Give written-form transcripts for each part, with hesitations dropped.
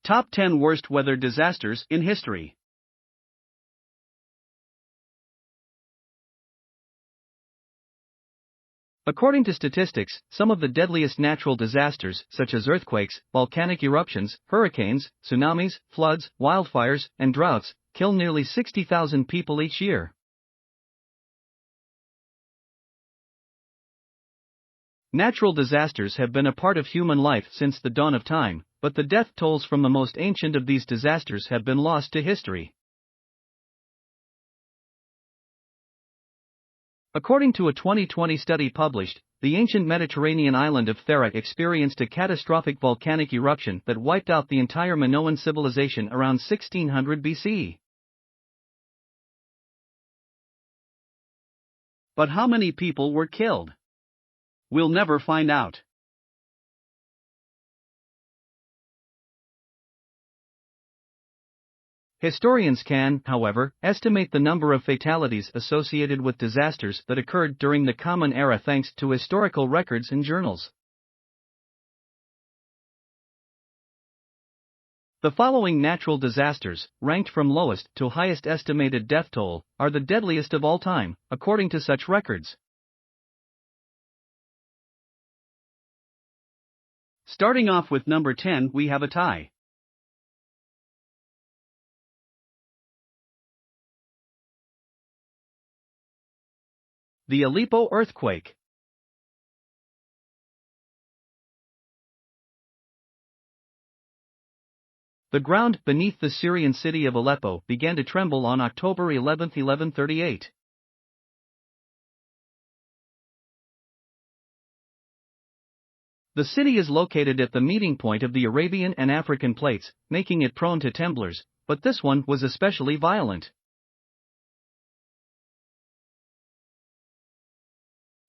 Top 10 Worst Weather Disasters in History. According to statistics, some of the deadliest natural disasters, such as earthquakes, volcanic eruptions, hurricanes, tsunamis, floods, wildfires, and droughts, kill nearly 60,000 people each year. Natural disasters have been a part of human life since the dawn of time, but the death tolls from the most ancient of these disasters have been lost to history. According to a 2020 study published, the ancient Mediterranean island of Thera experienced a catastrophic volcanic eruption that wiped out the entire Minoan civilization around 1600 BCE. But how many people were killed? We'll never find out. Historians can, however, estimate the number of fatalities associated with disasters that occurred during the Common Era thanks to historical records and journals. The following natural disasters, ranked from lowest to highest estimated death toll, are the deadliest of all time, according to such records. Starting off with number 10, we have a tie. The Aleppo Earthquake. The ground beneath the Syrian city of Aleppo began to tremble on October 11, 1138. The city is located at the meeting point of the Arabian and African plates, making it prone to tremblers, but this one was especially violent.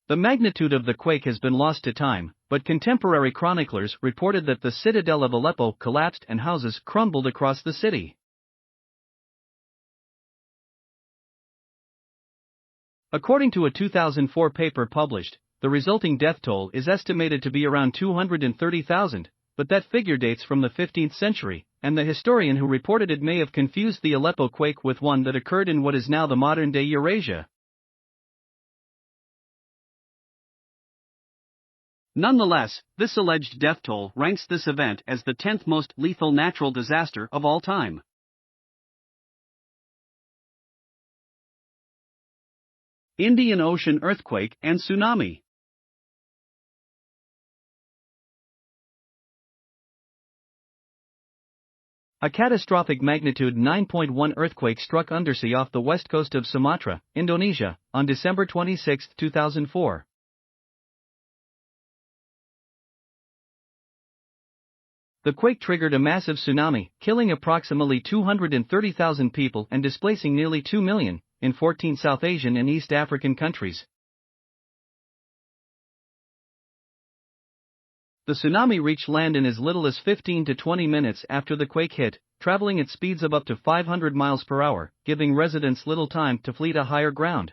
The magnitude of the quake has been lost to time, but contemporary chroniclers reported that the citadel of Aleppo collapsed and houses crumbled across the city. According to a 2004 paper published, the resulting death toll is estimated to be around 230,000, but that figure dates from the 15th century, and the historian who reported it may have confused the Aleppo quake with one that occurred in what is now the modern-day Eurasia. Nonetheless, this alleged death toll ranks this event as the 10th most lethal natural disaster of all time. Indian Ocean Earthquake and Tsunami. A catastrophic magnitude 9.1 earthquake struck undersea off the west coast of Sumatra, Indonesia, on December 26, 2004. The quake triggered a massive tsunami, killing approximately 230,000 people and displacing nearly 2 million, in 14 South Asian and East African countries. The tsunami reached land in as little as 15 to 20 minutes after the quake hit, traveling at speeds of up to 500 miles per hour, giving residents little time to flee to higher ground.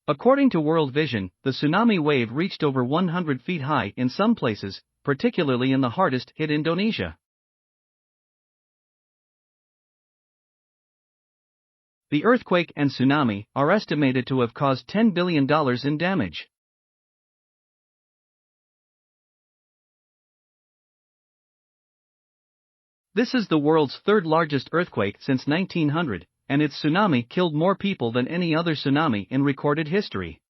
According to World Vision, the tsunami wave reached over 100 feet high in some places, particularly in the hardest hit Indonesia. The earthquake and tsunami are estimated to have caused $10 billion in damage. This is the world's third largest earthquake since 1900, and its tsunami killed more people than any other tsunami in recorded history.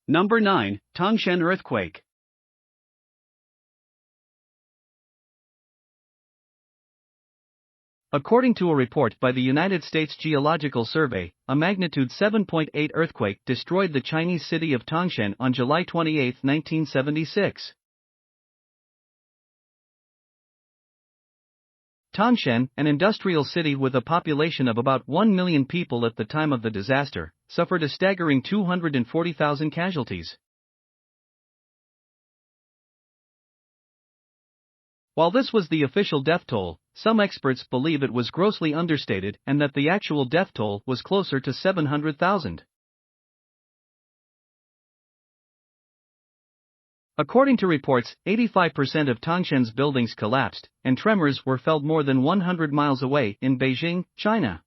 Number 9, Tungshen Earthquake. According to a report by the United States Geological Survey, a magnitude 7.8 earthquake destroyed the Chinese city of Tungshen on July 28, 1976. Tungshen, an industrial city with a population of about 1 million people at the time of the disaster, suffered a staggering 240,000 casualties. While this was the official death toll, some experts believe it was grossly understated and that the actual death toll was closer to 700,000. According to reports, 85% of Tungshen's buildings collapsed, and tremors were felt more than 100 miles away in Beijing, China.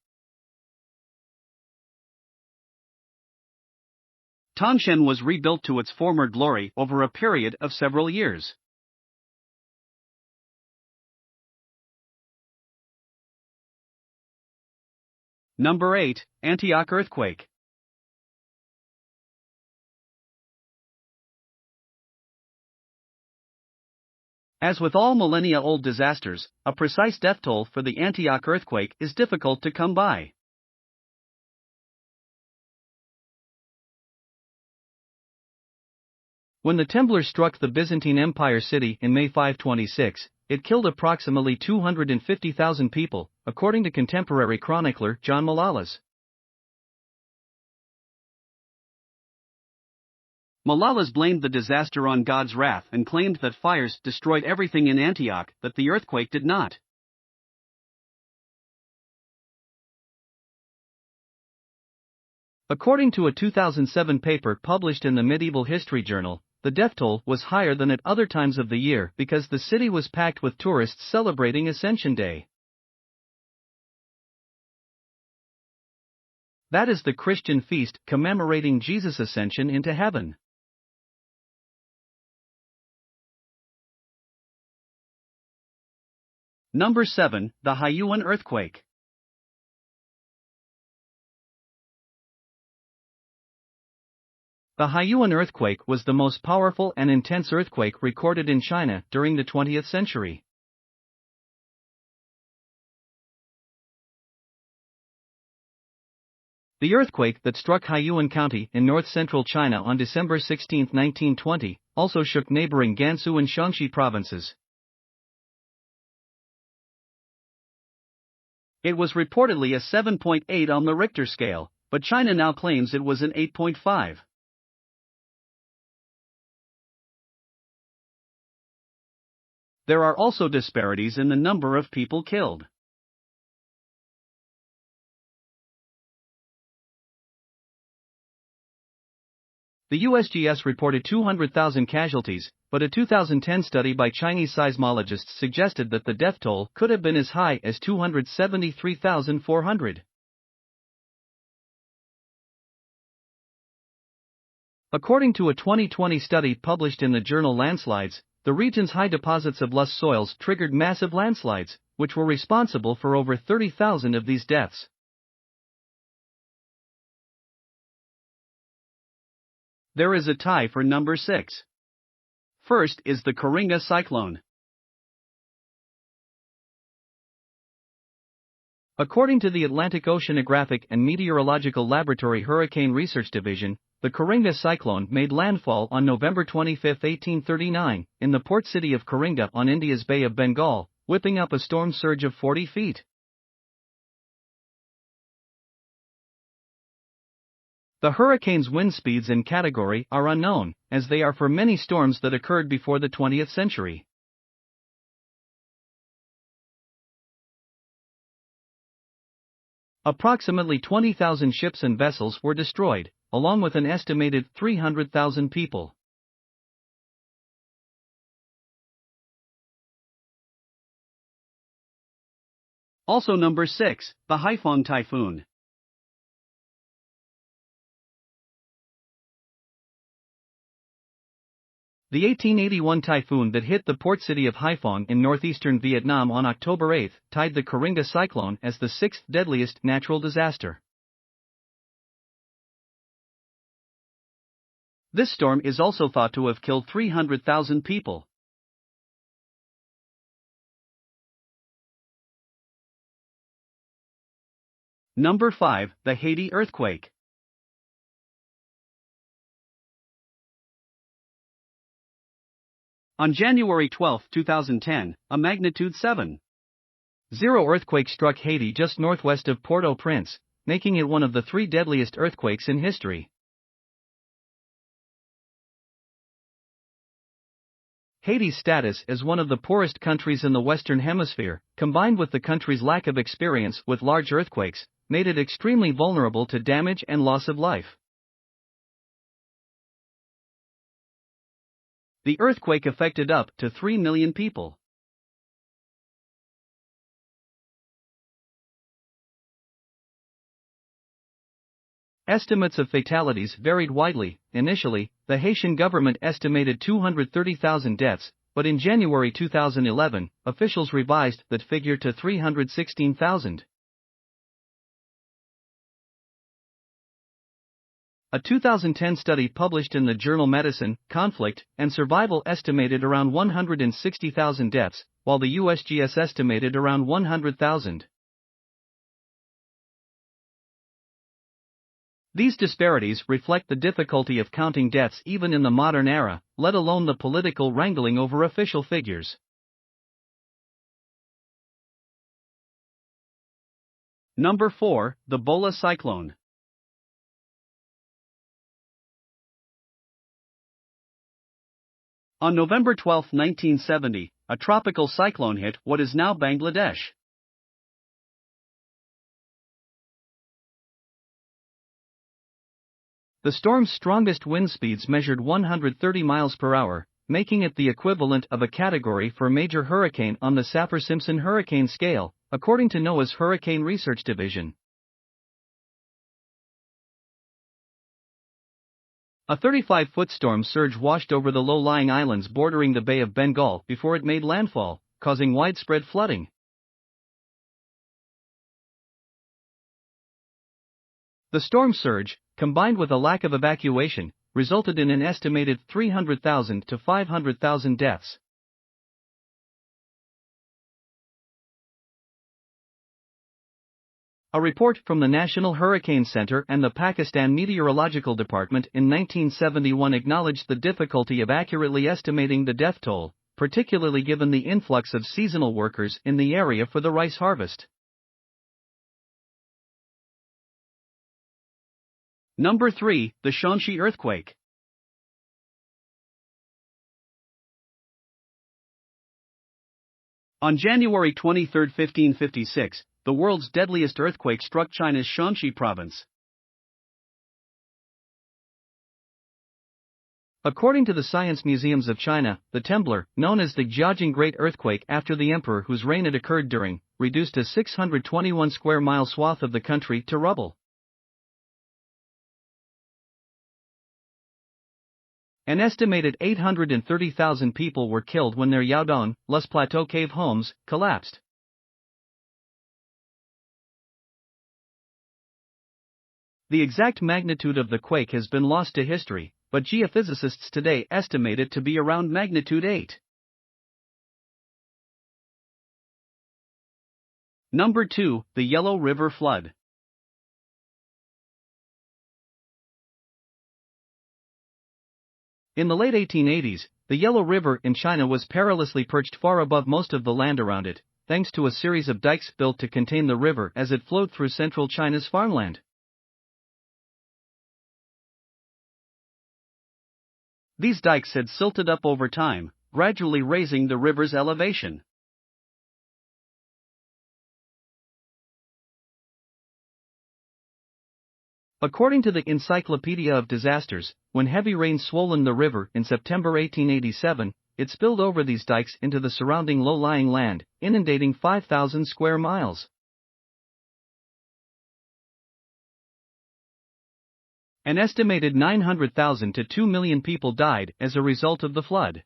Tungshen was rebuilt to its former glory over a period of several years. Number 8, Antioch Earthquake. As with all millennia-old disasters, a precise death toll for the Antioch earthquake is difficult to come by. When the temblor struck the Byzantine Empire city in May 526, it killed approximately 250,000 people, according to contemporary chronicler John Malalas. Malalas blamed the disaster on God's wrath and claimed that fires destroyed everything in Antioch that the earthquake did not. According to a 2007 paper published in the Medieval History Journal, the death toll was higher than at other times of the year because the city was packed with tourists celebrating Ascension Day. That is the Christian feast commemorating Jesus' ascension into heaven. Number 7, the Hyun Earthquake. The Hyun Earthquake was the most powerful and intense earthquake recorded in China during the 20th century. The earthquake that struck Hyun County in north-central China on December 16, 1920, also shook neighboring Gansu and Shanxi provinces. It was reportedly a 7.8 on the Richter scale, but China now claims it was an 8.5. There are also disparities in the number of people killed. The USGS reported 200,000 casualties, but a 2010 study by Chinese seismologists suggested that the death toll could have been as high as 273,400. According to a 2020 study published in the journal Landslides, the region's high deposits of loess soils triggered massive landslides, which were responsible for over 30,000 of these deaths. There is a tie for number 6. First is the Karinga Cyclone. According to the Atlantic Oceanographic and Meteorological Laboratory Hurricane Research Division, the Karinga Cyclone made landfall on November 25, 1839, in the port city of Karinga on India's Bay of Bengal, whipping up a storm surge of 40 feet. The hurricane's wind speeds and category are unknown, as they are for many storms that occurred before the 20th century. Approximately 20,000 ships and vessels were destroyed, along with an estimated 300,000 people. Also number 6, the Haifan Typhoon. The 1881 typhoon that hit the port city of Haiphong in northeastern Vietnam on October 8 tied the Karinga Cyclone as the 6th deadliest natural disaster. This storm is also thought to have killed 300,000 people. Number 5, the Haiti Earthquake. On January 12, 2010, a magnitude 7.0 earthquake struck Haiti just northwest of Port-au-Prince, making it one of the 3 deadliest earthquakes in history. Haiti's status as one of the poorest countries in the Western Hemisphere, combined with the country's lack of experience with large earthquakes, made it extremely vulnerable to damage and loss of life. The earthquake affected up to 3 million people. Estimates of fatalities varied widely. Initially, the Haitian government estimated 230,000 deaths, but in January 2011, officials revised that figure to 316,000. A 2010 study published in the journal Medicine, Conflict, and Survival estimated around 160,000 deaths, while the USGS estimated around 100,000. These disparities reflect the difficulty of counting deaths even in the modern era, let alone the political wrangling over official figures. Number 4, the Bola Cyclone. On November 12, 1970, a tropical cyclone hit what is now Bangladesh. The storm's strongest wind speeds measured 130 miles per hour, making it the equivalent of a category 4 major hurricane on the Saffir-Simpson hurricane scale, according to NOAA's Hurricane Research Division. A 35-foot storm surge washed over the low-lying islands bordering the Bay of Bengal before it made landfall, causing widespread flooding. The storm surge, combined with a lack of evacuation, resulted in an estimated 300,000 to 500,000 deaths. A report from the National Hurricane Center and the Pakistan Meteorological Department in 1971 acknowledged the difficulty of accurately estimating the death toll, particularly given the influx of seasonal workers in the area for the rice harvest. Number 3, the Shanxi Earthquake. On January 23, 1556, the world's deadliest earthquake struck China's Shanxi province. According to the Science Museums of China, the temblor, known as the Jiaojing Great Earthquake after the emperor whose reign it occurred during, reduced a 621 square mile swath of the country to rubble. An estimated 830,000 people were killed when their Yaodong, Les Plateaux cave homes, collapsed. The exact magnitude of the quake has been lost to history, but geophysicists today estimate it to be around magnitude 8. Number 2, the Yellow River Flood. In the late 1880s, the Yellow River in China was perilously perched far above most of the land around it, thanks to a series of dikes built to contain the river as it flowed through central China's farmland. These dikes had silted up over time, gradually raising the river's elevation. According to the Encyclopedia of Disasters, when heavy rain swollen the river in September 1887, it spilled over these dikes into the surrounding low-lying land, inundating 5,000 square miles. An estimated 900,000 to 2 million people died as a result of the flood.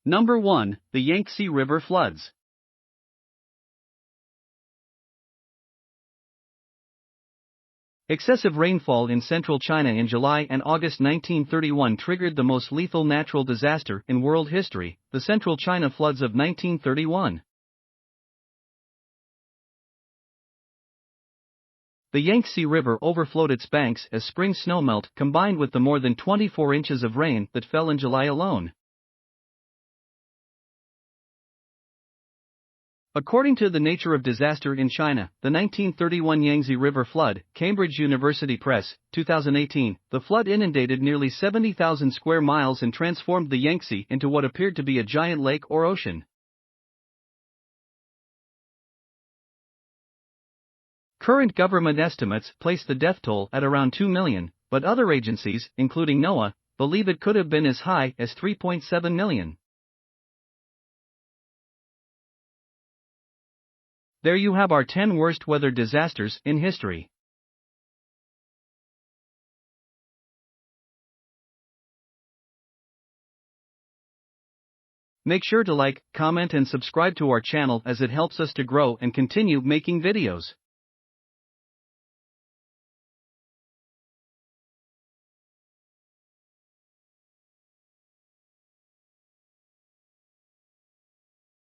Number 1, the Yangtze River floods. Excessive rainfall in central China in July and August 1931 triggered the most lethal natural disaster in world history, the Central China floods of 1931. The Yangtze River overflowed its banks as spring snowmelt combined with the more than 24 inches of rain that fell in July alone. According to The Nature of Disaster in China, the 1931 Yangtze River flood, Cambridge University Press, 2018, the flood inundated nearly 70,000 square miles and transformed the Yangtze into what appeared to be a giant lake or ocean. Current government estimates place the death toll at around 2 million, but other agencies, including NOAA, believe it could have been as high as 3.7 million. There you have our 10 worst weather disasters in history. Make sure to like, comment and subscribe to our channel as it helps us to grow and continue making videos.